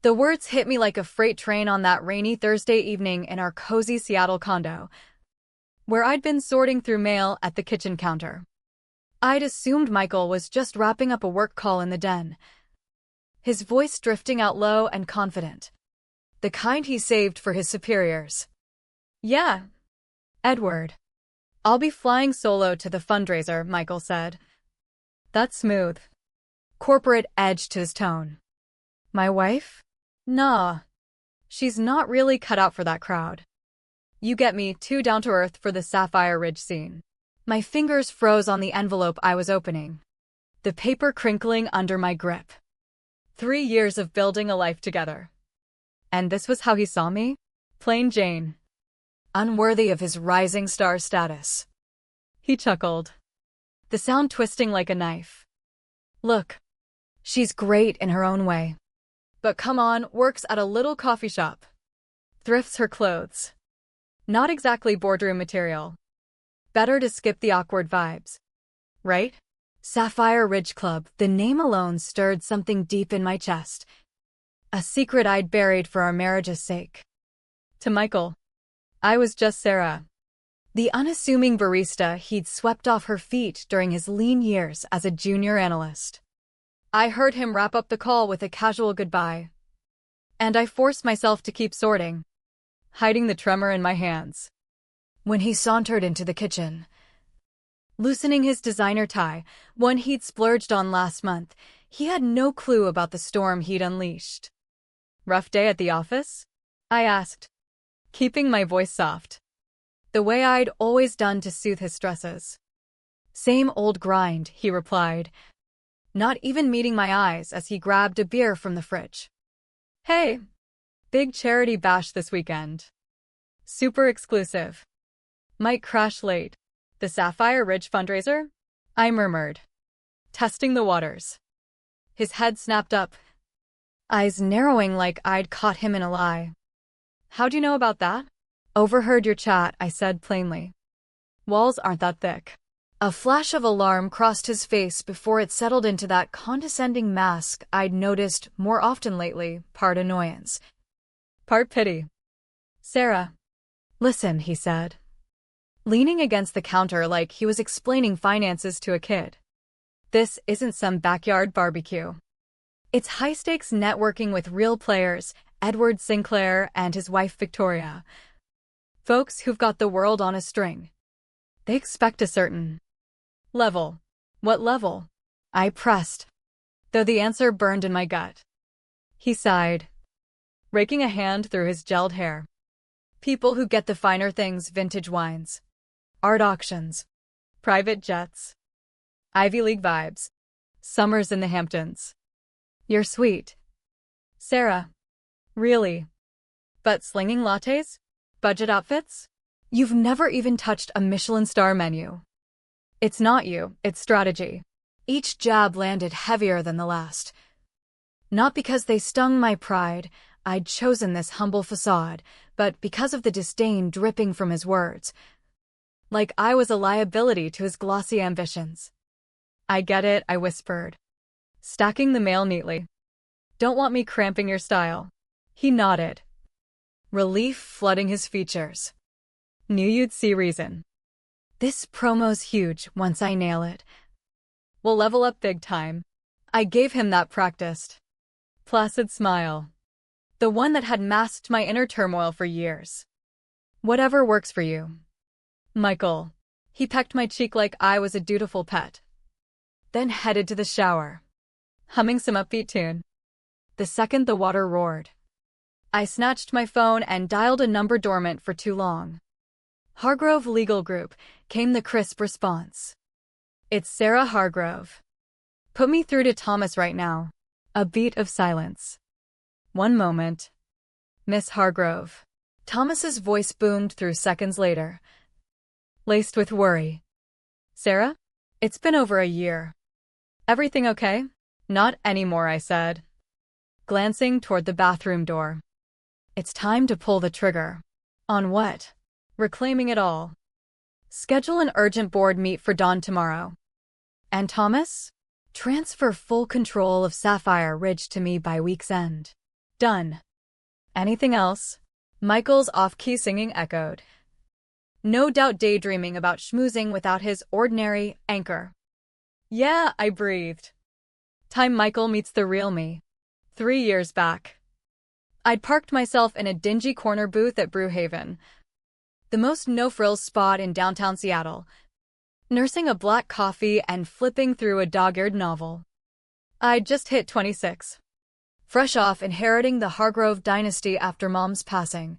The words hit me like a freight train on that rainy Thursday evening in our cozy Seattle condo, where I'd been sorting through mail at the kitchen counter. I'd assumed Michael was just wrapping up a work call in the den, his voice drifting out low and confident, the kind he saved for his superiors. "Yeah, Edward. I'll be flying solo to the fundraiser," Michael said. That smooth, corporate edge to his tone. "My wife? Nah. She's not really cut out for that crowd. You get me, too down-to-earth for the Sapphire Ridge scene." My fingers froze on the envelope I was opening, the paper crinkling under my grip. 3 years of building a life together. And this was how he saw me? Plain Jane. Unworthy of his rising star status. He chuckled, the sound twisting like a knife. "Look, she's great in her own way. But come on, works at a little coffee shop. Thrifts her clothes. Not exactly boardroom material. Better to skip the awkward vibes. Right?" Sapphire Ridge Club, the name alone stirred something deep in my chest. A secret I'd buried for our marriage's sake. To Michael, I was just Sarah, the unassuming barista he'd swept off her feet during his lean years as a junior analyst. I heard him wrap up the call with a casual goodbye, and I forced myself to keep sorting, hiding the tremor in my hands. When he sauntered into the kitchen, loosening his designer tie, one he'd splurged on last month, he had no clue about the storm he'd unleashed. "Rough day at the office?" I asked, keeping my voice soft, the way I'd always done to soothe his stresses. "Same old grind," he replied, not even meeting my eyes as he grabbed a beer from the fridge. "Hey, big charity bash this weekend. Super exclusive. Might crash late. The Sapphire Ridge fundraiser?" I murmured, testing the waters. His head snapped up, eyes narrowing like I'd caught him in a lie. "How'd you know about that?" "Overheard your chat," I said plainly. "Walls aren't that thick." A flash of alarm crossed his face before it settled into that condescending mask I'd noticed more often lately, part annoyance, part pity. "Sarah, listen," he said, leaning against the counter like he was explaining finances to a kid. "This isn't some backyard barbecue. It's high-stakes networking with real players, Edward Sinclair and his wife Victoria. Folks who've got the world on a string. They expect a certain level." "What level?" I pressed, though the answer burned in my gut. He sighed, raking a hand through his gelled hair. "People who get the finer things, vintage wines, art auctions, private jets, Ivy League vibes, summers in the Hamptons." "You're sweet, Sarah. Really. But slinging lattes? Budget outfits? You've never even touched a Michelin star menu." "It's not you, it's strategy." Each jab landed heavier than the last. Not because they stung my pride, I'd chosen this humble facade, but because of the disdain dripping from his words. Like I was a liability to his glossy ambitions. "I get it," I whispered, stacking the mail neatly. "Don't want me cramping your style." He nodded, relief flooding his features. "Knew you'd see reason. This promo's huge once I nail it. We'll level up big time." I gave him that practiced, placid smile, the one that had masked my inner turmoil for years. "Whatever works for you, Michael." He pecked my cheek like I was a dutiful pet, then headed to the shower, humming some upbeat tune. The second the water roared, I snatched my phone and dialed a number dormant for too long. "Hargrove Legal Group," came the crisp response. "It's Sarah Hargrove. Put me through to Thomas right now." A beat of silence. "One moment. Miss Hargrove." Thomas's voice boomed through seconds later, laced with worry. "Sarah? It's been over a year. Everything okay?" "Not anymore," I said, glancing toward the bathroom door. "It's time to pull the trigger." "On what?" "Reclaiming it all. Schedule an urgent board meet for dawn tomorrow." "And Thomas?" "Transfer full control of Sapphire Ridge to me by week's end." Done. Anything else? Michael's off-key singing echoed. No doubt daydreaming about schmoozing without his ordinary anchor. Yeah, I breathed. Time Michael meets the real me. 3 years back. I'd parked myself in a dingy corner booth at Brewhaven, the most no-frills spot in downtown Seattle, nursing a black coffee and flipping through a dog-eared novel. I'd just hit 26. Fresh off inheriting the Hargrove dynasty after Mom's passing.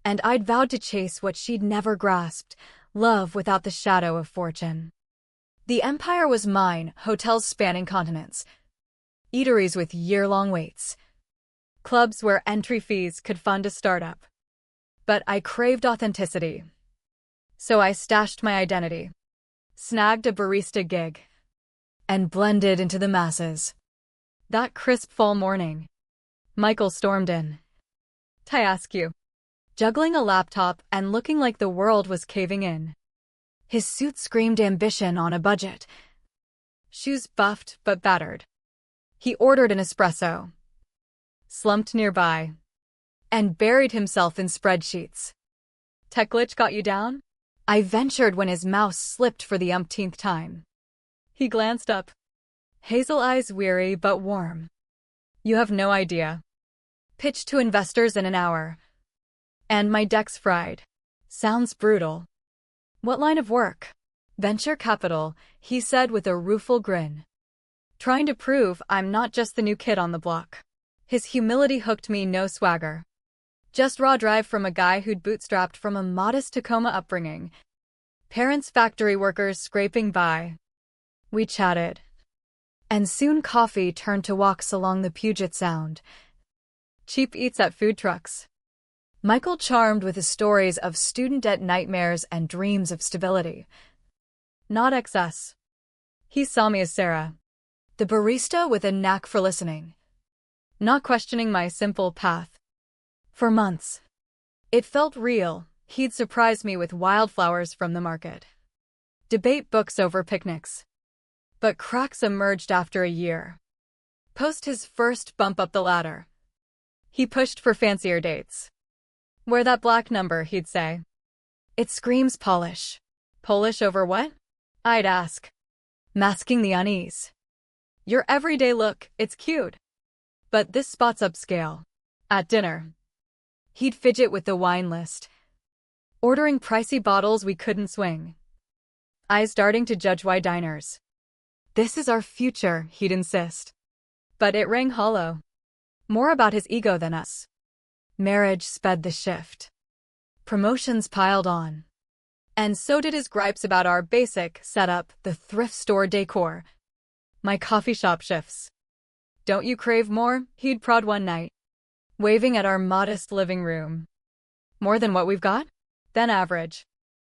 And I'd vowed to chase what she'd never grasped, love without the shadow of fortune. The empire was mine, hotels spanning continents, eateries with year-long waits, clubs where entry fees could fund a startup. But I craved authenticity. So I stashed my identity, snagged a barista gig, and blended into the masses. That crisp fall morning, Michael stormed in. I ask you, juggling a laptop and looking like the world was caving in. His suit screamed ambition on a budget. Shoes buffed but battered. He ordered an espresso, slumped nearby, and buried himself in spreadsheets. Tech glitch got you down? I ventured when his mouse slipped for the umpteenth time. He glanced up, hazel eyes weary but warm. You have no idea. Pitched to investors in an hour. And my deck's fried. Sounds brutal. What line of work? Venture capital, he said with a rueful grin. Trying to prove I'm not just the new kid on the block. His humility hooked me, no swagger. Just raw drive from a guy who'd bootstrapped from a modest Tacoma upbringing. Parents factory workers scraping by. We chatted. And soon coffee turned to walks along the Puget Sound. Cheap eats at food trucks. Michael charmed with his stories of student debt nightmares and dreams of stability. Not excess. He saw me as Sarah, the barista with a knack for listening, not questioning my simple path. For months, it felt real. He'd surprise me with wildflowers from the market, debate books over picnics. But cracks emerged after a year. Post his first bump up the ladder, he pushed for fancier dates. Wear that black number, he'd say. It screams polish. Polish over what? I'd ask, masking the unease. Your everyday look, it's cute. But this spot's upscale. At dinner, he'd fidget with the wine list, ordering pricey bottles we couldn't swing. Eyes starting to judge why diners. This is our future, he'd insist. But it rang hollow. More about his ego than us. Marriage sped the shift. Promotions piled on. And so did his gripes about our basic setup, the thrift store decor. My coffee shop shifts. Don't you crave more? He'd prod one night, waving at our modest living room. More than what we've got? Then average.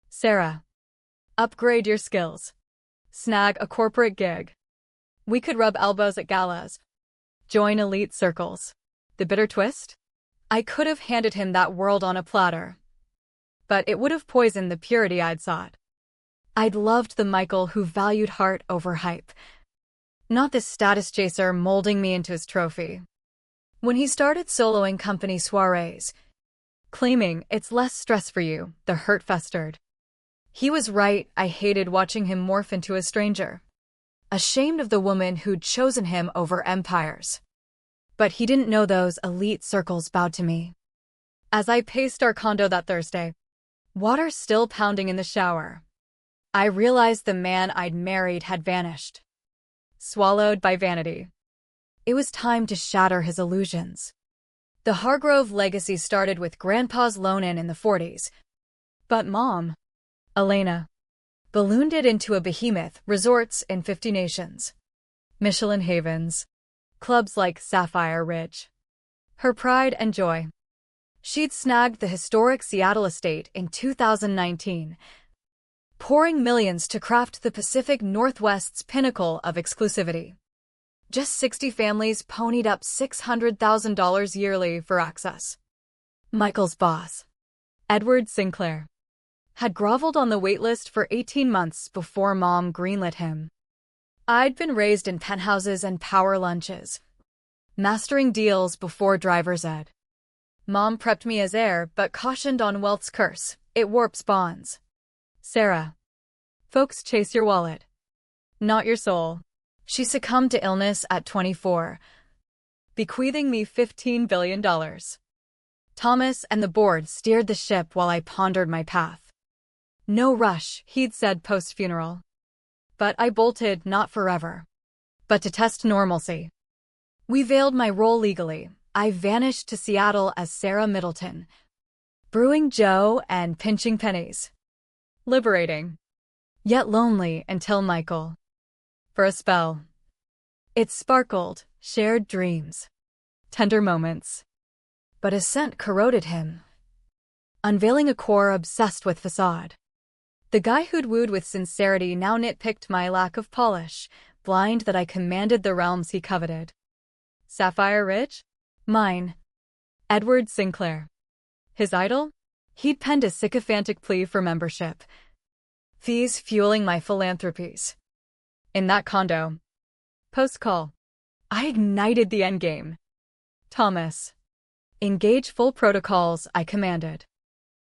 Sarah, upgrade your skills. Snag a corporate gig. We could rub elbows at galas. Join elite circles. The bitter twist? I could have handed him that world on a platter. But it would have poisoned the purity I'd sought. I'd loved the Michael who valued heart over hype. Not this status chaser molding me into his trophy. When he started soloing company soirees, claiming it's less stress for you, the hurt festered. He was right. I hated watching him morph into a stranger. Ashamed of the woman who'd chosen him over empires. But he didn't know those elite circles bowed to me. As I paced our condo that Thursday, water still pounding in the shower, I realized the man I'd married had vanished. Swallowed by vanity. It was time to shatter his illusions. The Hargrove legacy started with Grandpa's loan-in the 40s. But Mom, Elena, ballooned it into a behemoth, resorts in 50 nations. Michelin havens. Clubs like Sapphire Ridge. Her pride and joy. She'd snagged the historic Seattle estate in 2019, pouring millions to craft the Pacific Northwest's pinnacle of exclusivity. Just 60 families ponied up $600,000 yearly for access. Michael's boss, Edward Sinclair, had groveled on the waitlist for 18 months before Mom greenlit him. I'd been raised in penthouses and power lunches. Mastering deals before driver's ed. Mom prepped me as heir but cautioned on wealth's curse. It warps bonds. Sarah. Folks chase your wallet, not your soul. She succumbed to illness at 24, bequeathing me $15 billion. Thomas and the board steered the ship while I pondered my path. No rush, he'd said post-funeral. But I bolted, not forever, but to test normalcy. We veiled my role legally. I vanished to Seattle as Sarah Middleton, brewing Joe and pinching pennies. Liberating, yet lonely until Michael. For a spell. It sparkled, shared dreams, tender moments. But a scent corroded him, unveiling a core obsessed with facade. The guy who'd wooed with sincerity now nitpicked my lack of polish, blind that I commanded the realms he coveted. Sapphire Ridge? Mine. Edward Sinclair. His idol? He'd penned a sycophantic plea for membership, fees fueling my philanthropies. In that condo. Post-call. I ignited the endgame. Thomas. Engage full protocols, I commanded.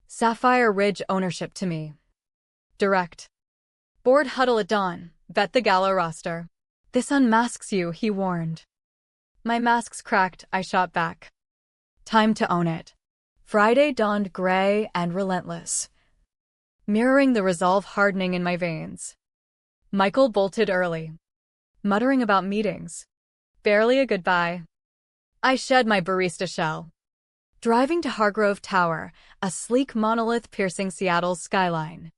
Sapphire Ridge ownership to me. Direct. Board huddle at dawn, vet the gala roster. This unmasks you, he warned. My masks cracked, I shot back. Time to own it. Friday dawned gray and relentless, mirroring the resolve hardening in my veins. Michael bolted early, muttering about meetings. Barely a goodbye. I shed my barista shell. Driving to Hargrove Tower, a sleek monolith piercing Seattle's skyline.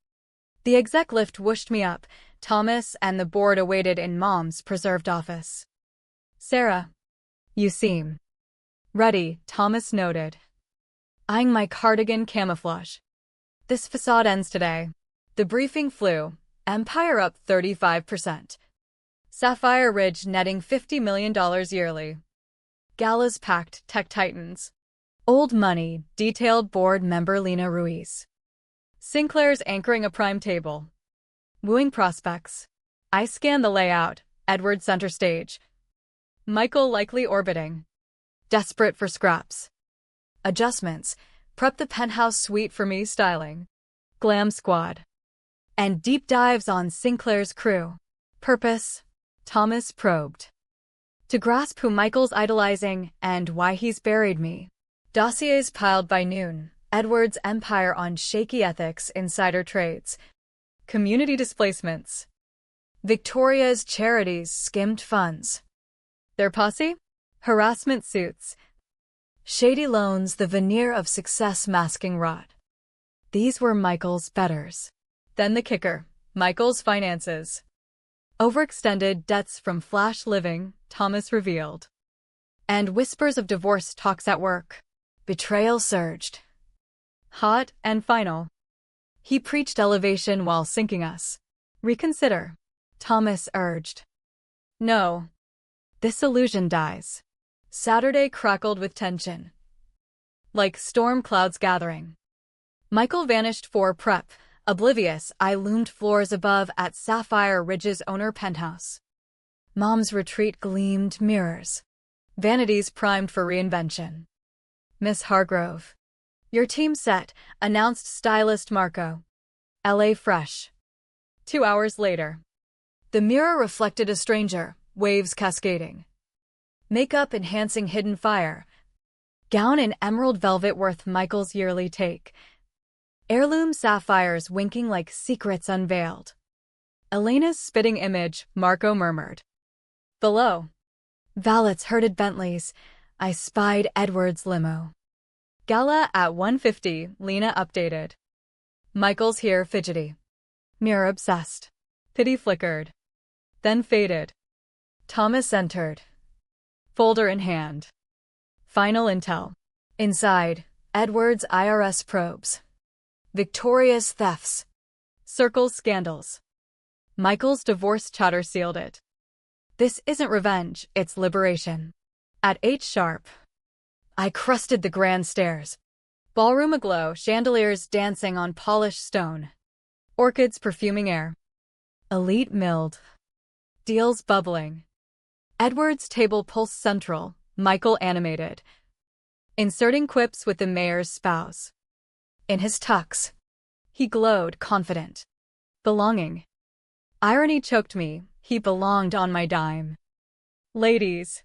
The exec lift whooshed me up. Thomas and the board awaited in Mom's preserved office. Sarah. You seem ready, Thomas noted, eyeing my cardigan camouflage. This facade ends today. The briefing flew. Empire up 35%. Sapphire Ridge netting $50 million yearly. Galas packed, tech titans. Old money, detailed board member Lena Ruiz. Sinclair's anchoring a prime table. Wooing prospects. I scan the layout. Edward center stage. Michael likely orbiting. Desperate for scraps. Adjustments. Prep the penthouse suite for me styling. Glam squad. And deep dives on Sinclair's crew. Purpose. Thomas probed. To grasp who Michael's idolizing and why he's buried me. Dossiers piled by noon. Edward's empire on shaky ethics, insider trades. Community displacements. Victoria's charities skimmed funds. Their posse? Harassment suits. Shady loans, the veneer of success masking rot. These were Michael's betters. Then the kicker, Michael's finances. Overextended debts from flash living, Thomas revealed. And whispers of divorce talks at work. Betrayal surged. Hot and final. He preached elevation while sinking us. Reconsider, Thomas urged. No. This illusion dies. Saturday crackled with tension. Like storm clouds gathering. Michael vanished for prep. Oblivious, I loomed floors above at Sapphire Ridge's owner penthouse. Mom's retreat gleamed mirrors. Vanities primed for reinvention. Miss Hargrove. Your team set, announced stylist Marco. LA fresh. 2 hours later. The mirror reflected a stranger, waves cascading. Makeup enhancing hidden fire. Gown in emerald velvet worth Michael's yearly take. Heirloom sapphires winking like secrets unveiled. Elena's spitting image, Marco murmured. Below. Valets herded Bentleys. I spied Edward's limo. Gala at 1:50, Lena updated. Michael's here fidgety. Mirror obsessed. Pity flickered. Then faded. Thomas entered. Folder in hand. Final intel. Inside, Edward's IRS probes. Victoria's thefts. Circle's scandals. Michael's divorce chatter sealed it. This isn't revenge, it's liberation. At 8 sharp. I crusted the grand stairs. Ballroom aglow, chandeliers dancing on polished stone. Orchids perfuming air. Elite milled. Deals bubbling. Edward's table pulse central, Michael animated, inserting quips with the mayor's spouse. In his tux, he glowed, confident. Belonging. Irony choked me. He belonged on my dime. Ladies,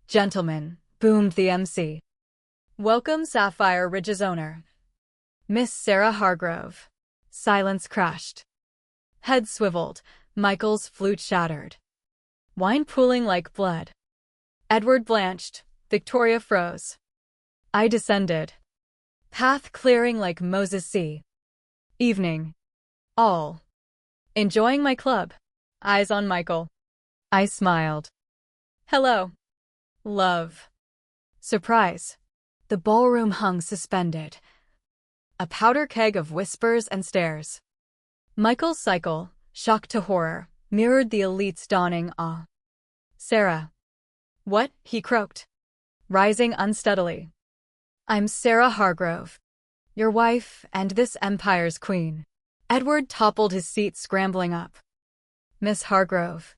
gentlemen, boomed the MC. Welcome Sapphire Ridge's owner, Miss Sarah Hargrove. Silence crashed. Head swiveled, Michael's flute shattered. Wine pooling like blood. Edward blanched, Victoria froze. I descended. Path clearing like Moses' sea. Evening. All. Enjoying my club. Eyes on Michael. I smiled. Hello. Love. Surprise. The ballroom hung suspended. A powder keg of whispers and stares. Michael's cycle, shock to horror, mirrored the elite's dawning awe. Sarah. What? He croaked, rising unsteadily. I'm Sarah Hargrove, your wife and this empire's queen. Edward toppled his seat, scrambling up. Miss Hargrove.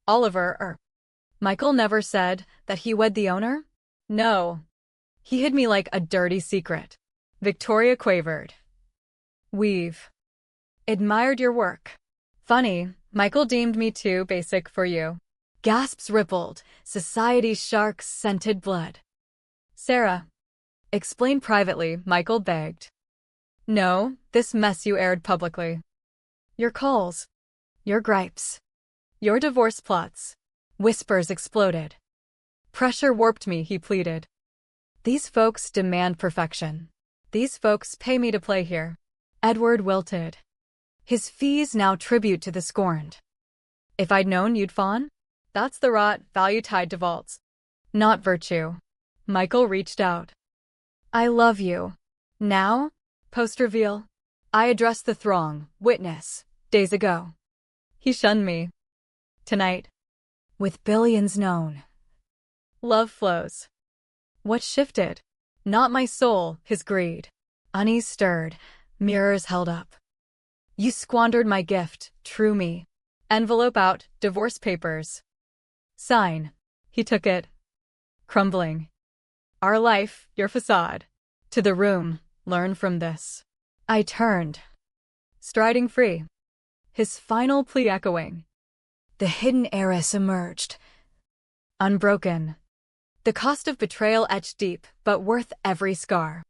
Oliver, Michael never said that he wed the owner? No. He hid me like a dirty secret. Victoria quavered. We've admired your work. Funny, Michael deemed me too basic for you. Gasps rippled, society's sharks scented blood. Sarah. Explain privately, Michael begged. No, this mess you aired publicly. Your calls. Your gripes. Your divorce plots. Whispers exploded. Pressure warped me, he pleaded. These folks demand perfection. These folks pay me to play here. Edward wilted. His fees now tribute to the scorned. If I'd known you'd fawn? That's the rot, value tied to vaults. Not virtue. Michael reached out. I love you. Now? Post-reveal. I addressed the throng, witness, days ago. He shunned me. Tonight. With billions known. Love flows. What shifted? Not my soul, his greed. Unease stirred, mirrors held up. You squandered my gift, true me. Envelope out, divorce papers. Sign. He took it. Crumbling. Our life, your facade. To the room, learn from this. I turned. Striding free. His final plea echoing. The hidden heiress emerged. Unbroken. The cost of betrayal etched deep, but worth every scar.